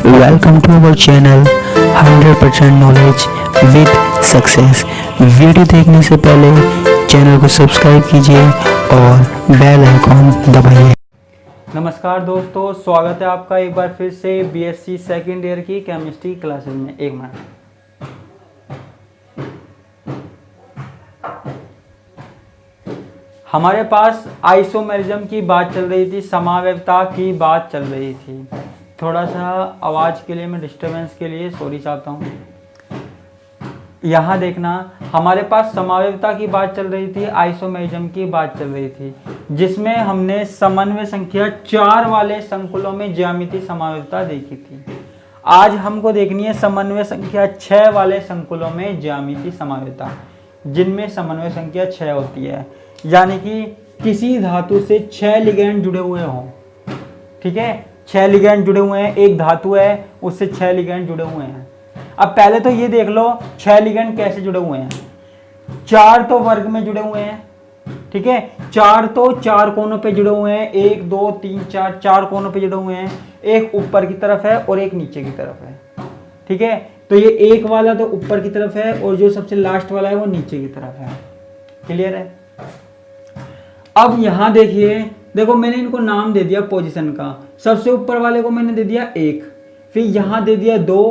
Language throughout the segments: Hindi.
Welcome to our channel 100% knowledge with success. Video देखने से पहले चैनल को सब्सक्राइब कीजिए और बेल आइकॉन दबाइए। नमस्कार दोस्तों, स्वागत है आपका एक बार फिर से बीएससी सेकेंड ईयर की केमिस्ट्री क्लासेस में। एक मिनट, हमारे पास आइसोमेरिज्म की बात चल रही थी, समावयवता की बात चल रही थी। थोड़ा सा आवाज़ के लिए मैं डिस्टरबेंस के लिए सॉरी चाहता हूँ। यहाँ देखना, हमारे पास समावयवता की बात चल रही थी, आइसोमेरिज्म की बात चल रही थी, जिसमें हमने समन्वय संख्या 4 वाले संकुलों में ज्यामितीय समावयवता देखी थी। आज हमको देखनी है समन्वय संख्या 6 वाले संकुलों में ज्यामितीय समावयवता, जिनमें समन्वय संख्या 6 होती है, यानी कि किसी धातु से 6 लिगैंड जुड़े हुए हों। ठीक है, 6 लिगैंड जुड़े हुए हैं, एक धातु है उससे 6 लिगैंड जुड़े हुए हैं। अब पहले तो ये देख लो 6 लिगैंड कैसे जुड़े हुए हैं। 4 तो वर्ग में जुड़े हुए हैं, ठीक है, 4 तो 4 कोनों पे जुड़े हुए हैं, 1 2 3 4 4 कोनों पे जुड़े हुए हैं। एक ऊपर की तरफ है और एक नीचे की तरफ है। ठीक है, तो ये एक वाला तो ऊपर की तरफ है और जो सबसे लास्ट वाला है वो नीचे की तरफ है। क्लियर है? अब यहां देखिए, देखो मैंने इनको नाम दे दिया पोजीशन का। सबसे ऊपर वाले को मैंने दे दिया 1, फिर यहां दे दिया 2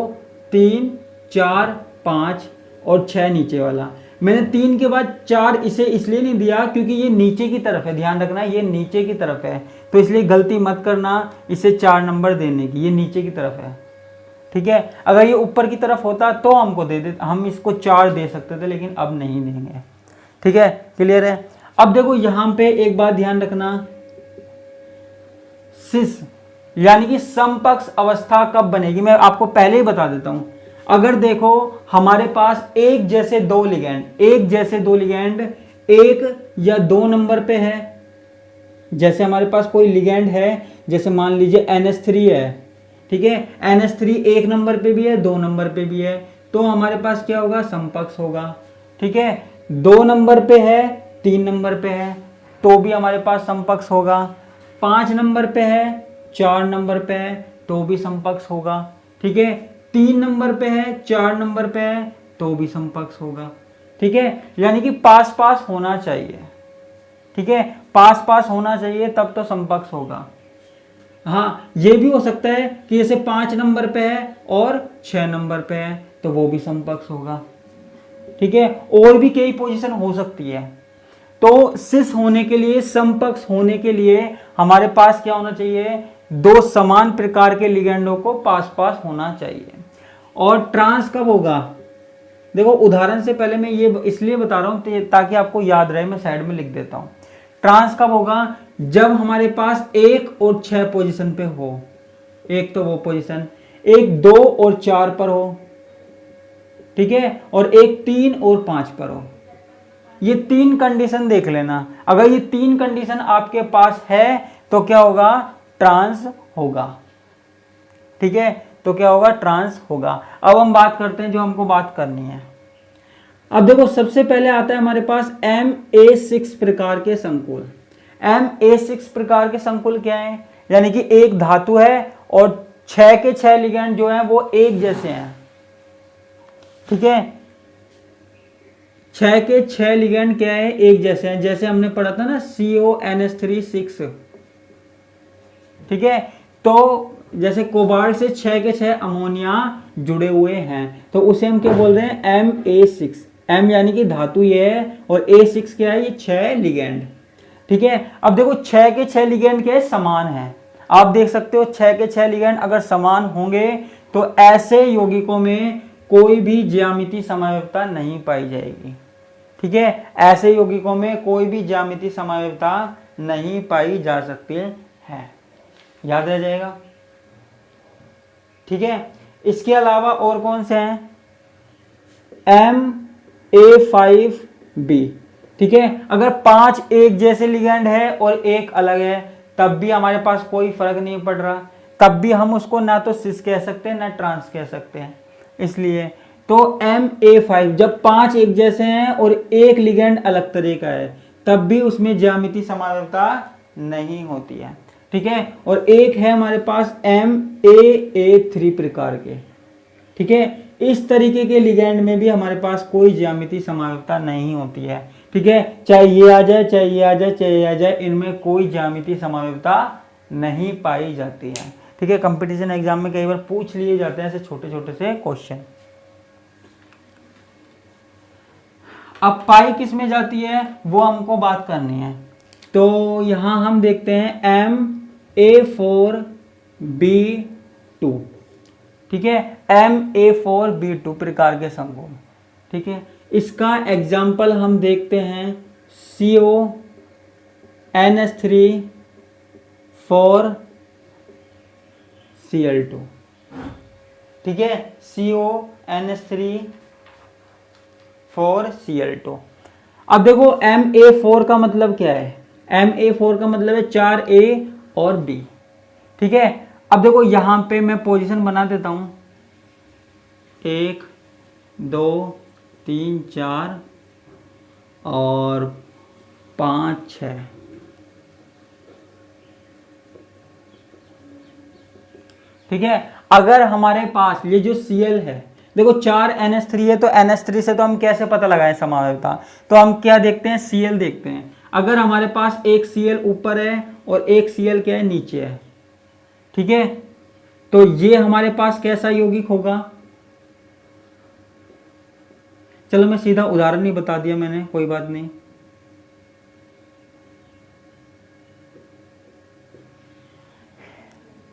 3 4 5 और 6 नीचे वाला। मैंने 3 के बाद 4 इसे इसलिए नहीं दिया क्योंकि ये नीचे की तरफ है, ध्यान रखना ये नीचे की तरफ है, तो इसलिए गलती मत करना इसे 4 नंबर देने की, ये नीचे की तरफ है। ठीक है, अगर ये ऊपर की तरफ होता तो हमको दे दे, हम इसको 4 दे सकते थे, लेकिन अब नहीं देंगे। ठीक है, क्लियर है? अब देखो यहां पे एक बात ध्यान रखना, सिस यानी कि समपक्ष अवस्था कब बनेगी, मैं आपको पहले ही बता देता हूं। अगर देखो हमारे पास एक जैसे दो लिगैंड 1 या 2 नंबर पे है, जैसे हमारे पास कोई लिगैंड है, जैसे मान लीजिए NH3 है। ठीक है, NH3 1 नंबर पे भी है, 2 नंबर पे भी है, तो हमारे पास क्या होगा, समपक्ष होगा। ठीक है, 2 नंबर पे है, 3 नंबर पे है, तो भी हमारे पास समपक्ष होगा। 5 नंबर पे है, 4 नंबर पे है, तो भी समपक्ष होगा। ठीक है, 3 नंबर पे है, 4 नंबर पे है, तो भी समपक्ष होगा। ठीक है, यानी कि पास पास होना चाहिए। ठीक है, पास पास होना चाहिए तब तो समपक्ष होगा। हाँ, ये भी हो सकता है कि जैसे 5 नंबर पे है और 6 नंबर पे है, तो वो भी समपक्ष होगा। ठीक है, और भी कई पोजीशन हो सकती है। तो सिस होने के लिए, समपक्ष होने के लिए हमारे पास क्या होना चाहिए, 2 समान प्रकार के लिगैंडों को पास पास होना चाहिए। और ट्रांस कब होगा, देखो उदाहरण से पहले मैं ये इसलिए बता रहा हूं ताकि आपको याद रहे, मैं साइड में लिख देता हूं। ट्रांस कब होगा, जब हमारे पास 1 और 6 पोजीशन पे हो। एक तो वो पोजीशन, एक 2 और 4 पर हो, ठीक है, और एक 3 और 5 पर हो। ये 3 कंडीशन देख लेना। अगर ये 3 कंडीशन आपके पास है तो क्या होगा, ट्रांस होगा। ठीक है, तो क्या होगा, ट्रांस होगा। अब हम बात करते हैं जो हमको बात करनी है। अब देखो सबसे पहले आता है हमारे पास MA6 प्रकार के संकुल। MA6 प्रकार के संकुल क्या है, यानी कि एक धातु है और 6 के 6 लिगैंड जो हैं वो एक जैसे हैं। ठीक है, 6 के 6 लिगैंड क्या है, एक जैसे हैं, जैसे हमने पढ़ा था ना CONH3 6। ठीक है, तो जैसे कोबाल्ट से 6 के 6 अमोनिया जुड़े हुए हैं, तो उसे हम क्या बोल रहे हैं, MA6। M यानी कि धातु ये है और A6 क्या है, ये 6 लिगैंड। ठीक है, अब देखो 6 के 6 लिगैंड क्या है, समान है। आप देख सकते हो 6 के 6 लिगैंड अगर समान होंगे तो ऐसे यौगिकों में कोई भी ज्यामितीय समावयवता नहीं पाई जाएगी। ठीक है, ऐसे यौगिकों में कोई भी ज्यामितीय समावयवता नहीं पाई जा सकती है, याद रह जाएगा। ठीक है, इसके अलावा और कौन से हैं, MA5B। ठीक है, अगर 5 एक जैसे लिगैंड है और एक अलग है तब भी हमारे पास कोई फर्क नहीं पड़ रहा, तब भी हम उसको ना तो सिस कह सकते हैं ना ट्रांस कह सकते हैं। इसलिए तो MA5 जब 5 एक जैसे हैं और एक लिगैंड अलग तरह का है, तब भी उसमें ज्यामितीय समावयवता नहीं होती है। ठीक है, और एक है हमारे पास MAA3 प्रकार के, ठीक है। इस तरीके के लिगैंड में भी हमारे पास कोई ज्यामितीय समरूपता नहीं होती है, ठीक है। चाहे ये आ जाए, चाहे ये आ जाए, चाहे ये आ जाए, इनमें कोई ज्यामितीय समरूपता नहीं पाई जाती है, ठीक है। कंपटीशन एग्जाम में कई बार पूछ लिए जाते हैं ऐसे छोटे छोटे से क्वेश्चन। अब पाई किस में जाती है वो हमको बात करनी है। तो यहां हम देखते हैं MA4B2, ठीक है, MA4B2 प्रकार के संघों, ठीक है। इसका एग्जाम्पल हम देखते हैं CONH3 4Cl2, ठीक है, CONH3 4Cl2। अब देखो MA4 का मतलब क्या है, MA4 का मतलब है 4A और B, ठीक है। अब देखो यहां पे मैं पोजीशन बना देता हूं 1 2 3 4 और 5 6, ठीक है। अगर हमारे पास ये जो Cl है, देखो 4 NH3 है, तो NH3 से तो हम कैसे पता लगाएं समरूपता, तो हम क्या देखते हैं, Cl देखते हैं। अगर हमारे पास एक Cl ऊपर है और एक Cl क्या है, नीचे है, ठीक है, तो ये हमारे पास कैसा यौगिक होगा। चलो मैं सीधा उदाहरण ही बता दिया मैंने, कोई बात नहीं।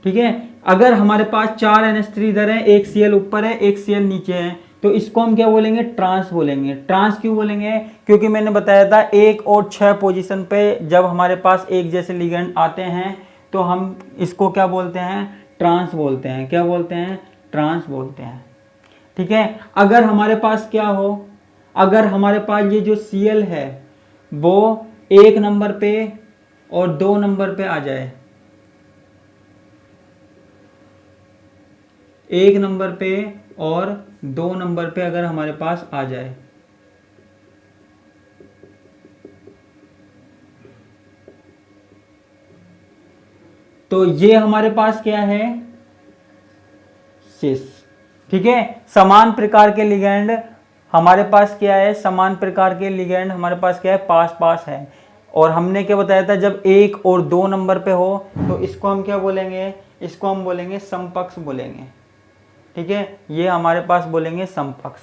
ठीक है, अगर हमारे पास 4 NH3 इधर है, एक Cl ऊपर है, एक Cl नीचे है, तो इसको हम क्या बोलेंगे, ट्रांस बोलेंगे। ट्रांस क्यों बोलेंगे, क्योंकि मैंने बताया था 1 और 6 पोजीशन पे जब हमारे पास एक जैसे लिगेंड आते हैं तो हम इसको क्या बोलते हैं, ट्रांस बोलते हैं। क्या बोलते हैं, ट्रांस बोलते हैं, ठीक है। अगर हमारे पास क्या हो, अगर हमारे पास ये जो Cl है वो 1 नंबर पे और 2 नंबर पे आ जाए, 1 नंबर पे और 2 नंबर पे अगर हमारे पास आ जाए, तो ये हमारे पास क्या है, सिस, ठीक है। समान प्रकार के लिगेंड हमारे पास क्या है, समान प्रकार के लिगेंड हमारे पास क्या है, पास पास है। और हमने क्या बताया था, जब 1 और 2 नंबर पे हो तो इसको हम क्या बोलेंगे, इसको हम बोलेंगे समपक्ष बोलेंगे, ठीक है। ये हमारे पास बोलेंगे समपक्ष,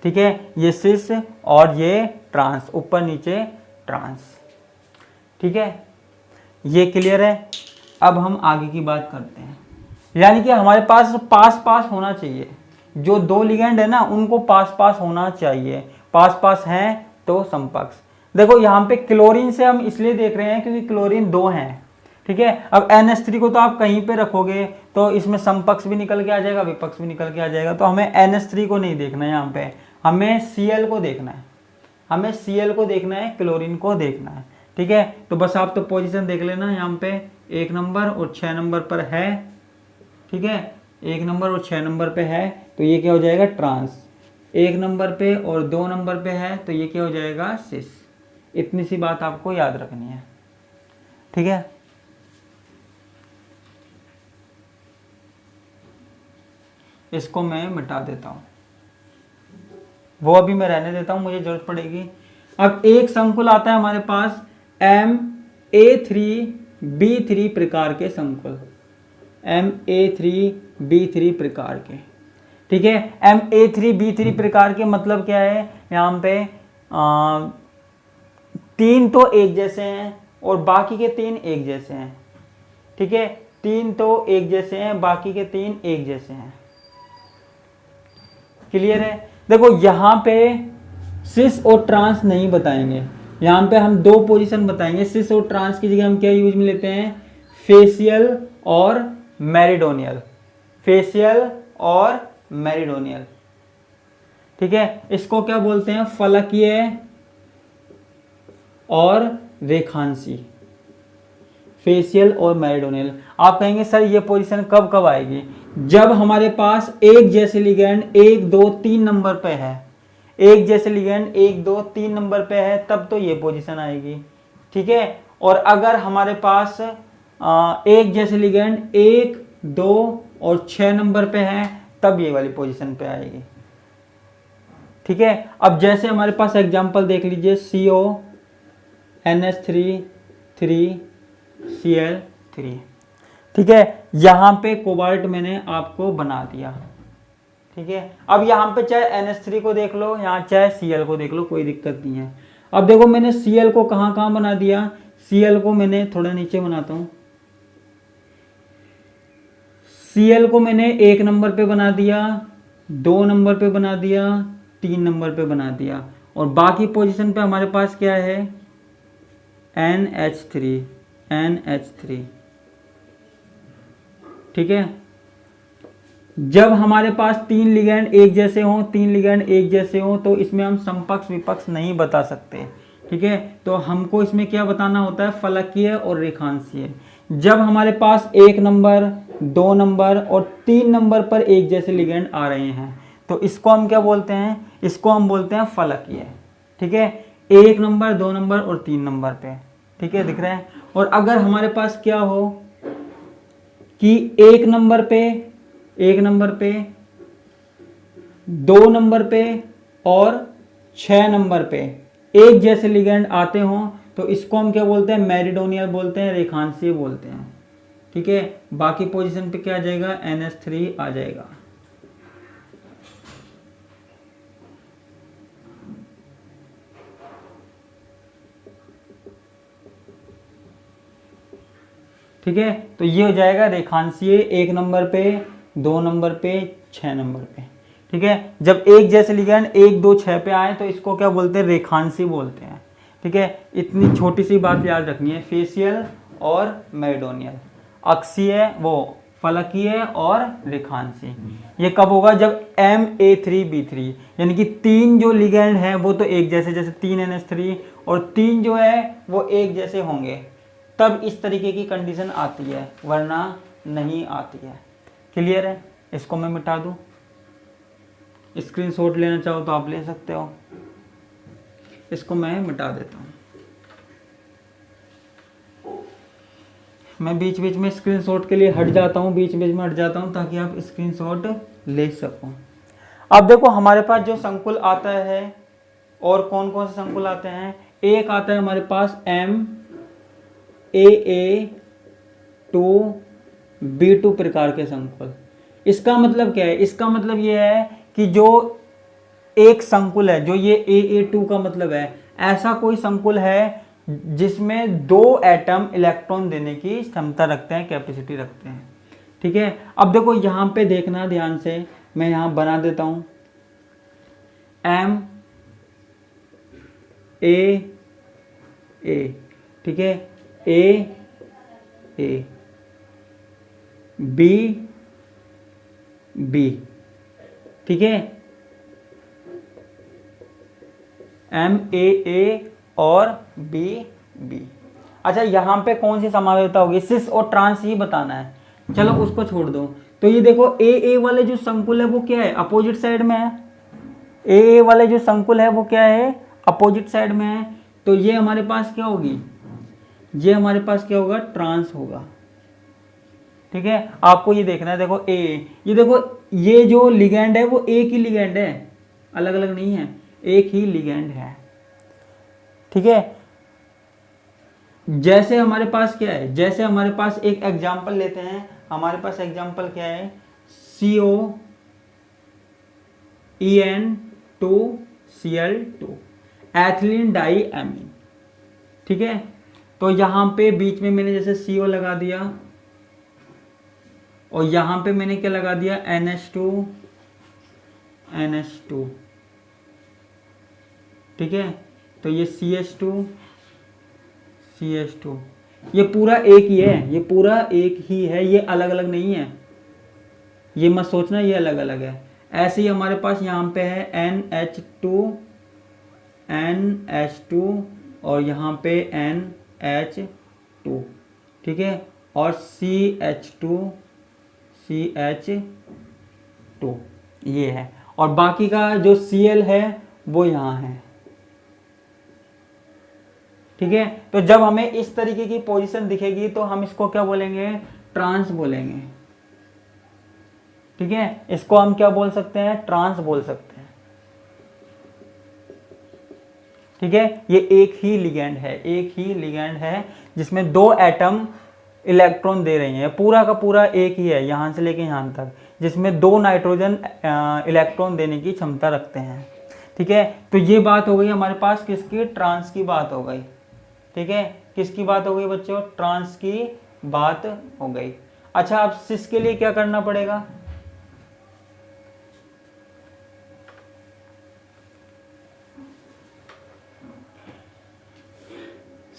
ठीक है। ये सिस और ये ट्रांस, ऊपर नीचे ट्रांस, ठीक है। ये क्लियर है। अब हम आगे की बात करते हैं, यानी कि हमारे पास पास पास होना चाहिए, जो 2 लिगेंड है ना उनको पास पास होना चाहिए, पास पास हैं तो समपक्ष। देखो यहाँ पे क्लोरीन से हम इसलिए देख रहे हैं क्योंकि क्लोरीन 2 हैं, ठीक है। अब NH3 को तो आप कहीं पे रखोगे तो इसमें समपक्ष भी निकल के आ जाएगा, विपक्ष भी निकल के आ जाएगा, तो हमें NH3 को नहीं देखना है, यहाँ पे हमें Cl को देखना है, हमें Cl को देखना है, क्लोरीन को देखना है, ठीक है। तो बस आप तो पोजीशन देख लेना, यहाँ पे 1 नंबर और 6 नंबर पर है, ठीक है, 1 नंबर और 6 नंबर पे है, तो ये क्या हो जाएगा, ट्रांस। 1 नंबर पे और 2 नंबर पे है तो ये क्या हो जाएगा, सिस। इतनी सी बात आपको याद रखनी है, ठीक है। इसको मैं मिटा देता हूं, वो अभी मैं रहने देता हूं, मुझे जरूरत पड़ेगी। अब एक संकुल आता है हमारे पास MA3B3 प्रकार के संकुल, MA3B3 प्रकार के, ठीक है। MA3B3 प्रकार के मतलब क्या है, यहाँ पे 3 तो एक जैसे हैं और बाकी के 3 एक जैसे हैं, ठीक है। 3 तो एक जैसे हैं, बाकी के 3 एक जैसे हैं, क्लियर है। देखो यहाँ पे सिस और ट्रांस नहीं बताएंगे, यहाँ पे हम 2 पोजीशन बताएंगे। सिस और ट्रांस की जगह हम क्या यूज में लेते हैं, फेशियल और मेरिडोनियल, फेशियल और मेरिडोनियल, ठीक है। इसको क्या बोलते हैं, फलकीय और रेखांशी, फेशियल और मेरिडोनियल। आप कहेंगे सर ये पोजीशन कब कब आएगी, जब हमारे पास एक जैसे लिगेंड 1 2 3 नंबर पे है, एक जैसे लिगेंड 1 2 3 नंबर पे है, तब तो ये पोजीशन आएगी, ठीक है। और अगर हमारे पास एक जैसे लिगेंड 1, 2 और 6 नंबर पे है तब ये वाली पोजीशन पे आएगी। ठीक है, अब जैसे हमारे पास एग्जांपल देख लीजिए, CO NH3 3Cl3। ठीक है, यहाँ पे कोबाल्ट मैंने आपको बना दिया। ठीक है, अब यहाँ पे चाहे NH3 को देख लो, यहाँ चाहे Cl को देख लो, कोई दिक्कत नहीं है। अब देखो मैंने Cl को कहाँ कहाँ बना दिया, Cl को मैंने थोड़ा नीचे बनाता हूँ, Cl को मैंने 1 नंबर पे बना दिया, 2 नंबर पे बना दिया, 3 नंबर पे बना दिया, और बाकी पोजीशन पे हमारे पास क्या है, NH3। ठीक है, जब हमारे पास 3 लिगेंड एक जैसे हों, 3 लिगेंड एक जैसे हों, तो इसमें हम समपक्ष विपक्ष नहीं बता सकते। ठीक है, तो हमको इसमें क्या बताना होता है, फलकीय और रेखांशीय। जब हमारे पास 1 नंबर, 2 नंबर और 3 नंबर पर एक जैसे लिगेंड आ रहे हैं तो इसको हम क्या बोलते हैं, इसको हम बोलते हैं फलकीय। ठीक है, 1 नंबर, 2 नंबर और 3 नंबर पे। ठीक है, दिख रहा है। और अगर हमारे पास क्या हो कि 1 नंबर पे, 2 नंबर पे और 6 नंबर पे एक जैसे लिगेंड आते हों तो इसको हम क्या बोलते हैं, मेरिडोनियल बोलते हैं, रेखांशीय बोलते हैं। ठीक है, बाकी पोजीशन पे क्या आ जाएगा, NH3 आ जाएगा। ठीक है, तो ये हो जाएगा रेखांशीय 1 नंबर पे, 2 नंबर पे, 6 नंबर पे। ठीक है, जब एक जैसे लिगेंड 1, 2, 6 पे आए तो इसको क्या बोलते हैं, रेखांशीय बोलते हैं। ठीक है, इतनी छोटी सी बात याद रखनी है, फेशियल और मेरिडोनियल, अक्षीय वो फलकीय और रेखांशीय। ये कब होगा, जब Ma3B3 यानी कि 3 जो लिगेंड है वो तो एक जैसे, जैसे 3 NH3 और 3 जो है वो एक जैसे होंगे, तब इस तरीके की कंडीशन आती है, वरना नहीं आती है। क्लियर है, इसको मैं मिटा दूं, स्क्रीनशॉट लेना चाहो तो आप ले सकते हो, इसको मैं मिटा देता हूं। मैं बीच बीच में स्क्रीनशॉट के लिए हट जाता हूं, बीच बीच में हट जाता हूं ताकि आप स्क्रीनशॉट ले सको। अब देखो हमारे पास जो संकुल आता है, और कौन कौन से संकुल आते हैं, एक आता है हमारे पास MAA2B2 प्रकार के संकुल। इसका मतलब क्या है, इसका मतलब ये है कि जो एक संकुल है, जो ये AA2 का मतलब है, ऐसा कोई संकुल है जिसमें 2 एटम इलेक्ट्रॉन देने की क्षमता रखते हैं, कैपेसिटी रखते हैं। ठीक है, अब देखो यहां पे देखना ध्यान से, मैं यहां बना देता हूं MAA। ठीक है, AA B। ठीक है, MAA और B। अच्छा, यहां पे कौन सी समावेशता होगी, सिस और ट्रांस ही बताना है। चलो उसको छोड़ दो। तो ये देखो AA वाले जो संकुल है वो क्या है, अपोजिट साइड में है। AA वाले जो संकुल है वो क्या है, अपोजिट साइड में है। तो ये हमारे पास क्या होगी, ये हमारे पास क्या होगा, ट्रांस होगा। ठीक है, आपको ये देखना है, देखो AA, ये देखो ये जो लिगेंड है वो एक ही लिगेंड है, अलग अलग नहीं है, एक ही लिगेंड है। ठीक है, जैसे हमारे पास क्या है, जैसे हमारे पास एक एग्जांपल लेते हैं, हमारे पास एग्जांपल क्या है, COEN2Cl2 एथिलीन डाई एमीन। ठीक है, तो यहां पे बीच में मैंने जैसे CO लगा दिया और यहां पे मैंने क्या लगा दिया, NH2। ठीक है, तो ये CH2 ये पूरा एक ही है, ये पूरा एक ही है, ये अलग अलग नहीं है, ये मत सोचना ये अलग अलग है। ऐसे ही हमारे पास यहाँ पे है NH2 और यहाँ पे NH2। ठीक है, और CH2 ये है, और बाकी का जो Cl है वो यहाँ है। ठीक है, तो जब हमें इस तरीके की पोजीशन दिखेगी तो हम इसको क्या बोलेंगे, ट्रांस बोलेंगे। ठीक है, इसको हम क्या बोल सकते हैं, ट्रांस बोल सकते हैं। ठीक है, ये एक ही लिगेंड है, एक ही लिगेंड है जिसमें दो एटम इलेक्ट्रॉन दे रही हैं, पूरा का पूरा एक ही है यहां से लेके यहां तक, जिसमें दो नाइट्रोजन इलेक्ट्रॉन देने की क्षमता रखते हैं। ठीक है, तो ये बात हो गई हमारे पास किसकी, ट्रांस की बात हो गई। ठीक है, किसकी बात हो गई बच्चों, ट्रांस की बात हो गई। अच्छा, अब सिस के लिए क्या करना पड़ेगा,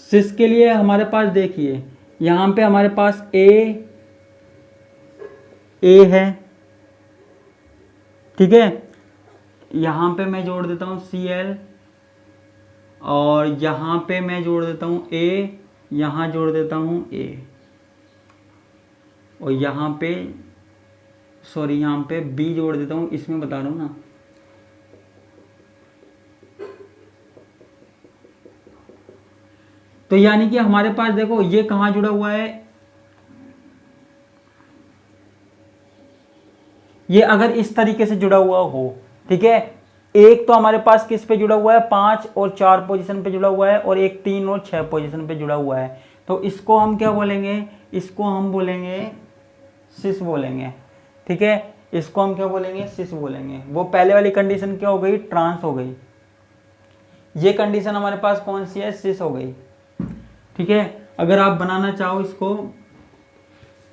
सिस के लिए हमारे पास देखिए यहां पे हमारे पास ए है। ठीक है, यहां पे मैं जोड़ देता हूं Cl, और यहां पे मैं जोड़ देता हूं A, यहां जोड़ देता हूं A, और यहां पे यहां पे B जोड़ देता हूं, इसमें बता रहा हूं ना। तो यानी कि हमारे पास देखो ये कहां जुड़ा हुआ है, ये अगर इस तरीके से जुड़ा हुआ हो, ठीक है, एक तो हमारे पास किस पे जुड़ा हुआ है, 5 और 4 पोजीशन पे जुड़ा हुआ है, और एक 3 और 6 पोजीशन पे जुड़ा हुआ है, तो इसको हम क्या बोलेंगे, इसको हम बोलेंगे सिस बोलेंगे। ठीक है, इसको हम क्या बोलेंगे, सिस बोलेंगे। वो पहले वाली कंडीशन क्या हो गई, ट्रांस हो गई। ये कंडीशन हमारे पास कौन सी है, सिस हो गई। ठीक है, अगर आप बनाना चाहो इसको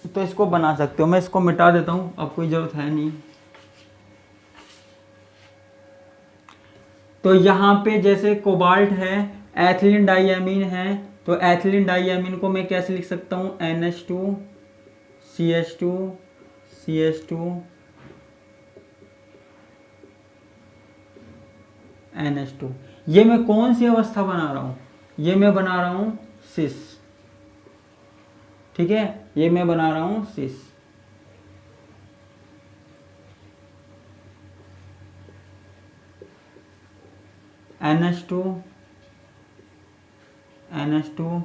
तो इसको बना सकते हो, मैं इसको मिटा देता हूं, अब कोई जरूरत है नहीं। तो यहाँ पे जैसे कोबाल्ट है, एथिलीन डाइएमीन है, तो एथिलीन डाइएमीन को मैं कैसे लिख सकता हूँ, NH2 CH2 CH2 NH2। ये मैं कौन सी अवस्था बना रहा हूँ, ये मैं बना रहा हूँ सिस। ठीक है, ये मैं बना रहा हूँ सिस। NH2 NH2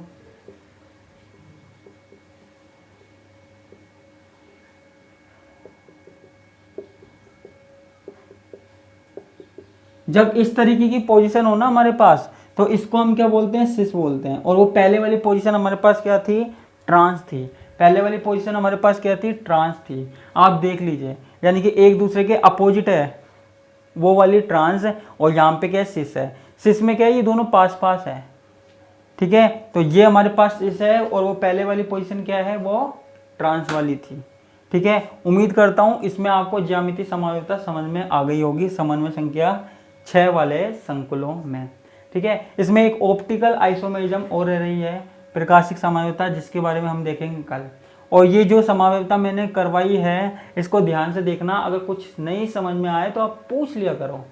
जब इस तरीके की पोजीशन हो ना हमारे पास, तो इसको हम क्या बोलते हैं, सिस बोलते हैं। और वो पहले वाली पोजीशन हमारे पास क्या थी, ट्रांस थी। पहले वाली पोजीशन हमारे पास क्या थी, ट्रांस थी। आप देख लीजिए, यानी कि एक दूसरे के अपोजिट है, वो वाली ट्रांस है, और यहाँ पे क्या है, सिस है। सिस में क्या है, ये दोनों पास पास है। ठीक है, तो ये हमारे पास सिस है, और वो पहले वाली पोजीशन क्या है, वो ट्रांस वाली थी। ठीक है, उम्मीद करता हूँ इसमें आपको ज्यामितीय समन्वयता समझ में आ गई होगी, समन्वय संख्या 6 वाले संकुलों में। ठीक है, इसमें एक ऑप्टिकल आइसोमेरिज्म और रह रही है, प्रकाशिक समन्वयता, जिसके बारे में हम देखेंगे कल। और ये जो समन्वयता मैंने करवाई है, इसको ध्यान से देखना, अगर कुछ नहीं समझ में आए तो आप पूछ लिया करो।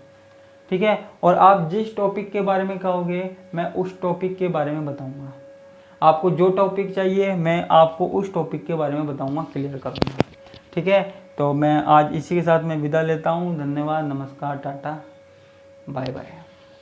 ठीक है, और आप जिस टॉपिक के बारे में कहोगे मैं उस टॉपिक के बारे में बताऊंगा। आपको जो टॉपिक चाहिए मैं आपको उस टॉपिक के बारे में बताऊंगा, क्लियर करूंगा। ठीक है, तो मैं आज इसी के साथ मैं विदा लेता हूँ। धन्यवाद, नमस्कार, टाटा, बाय बाय।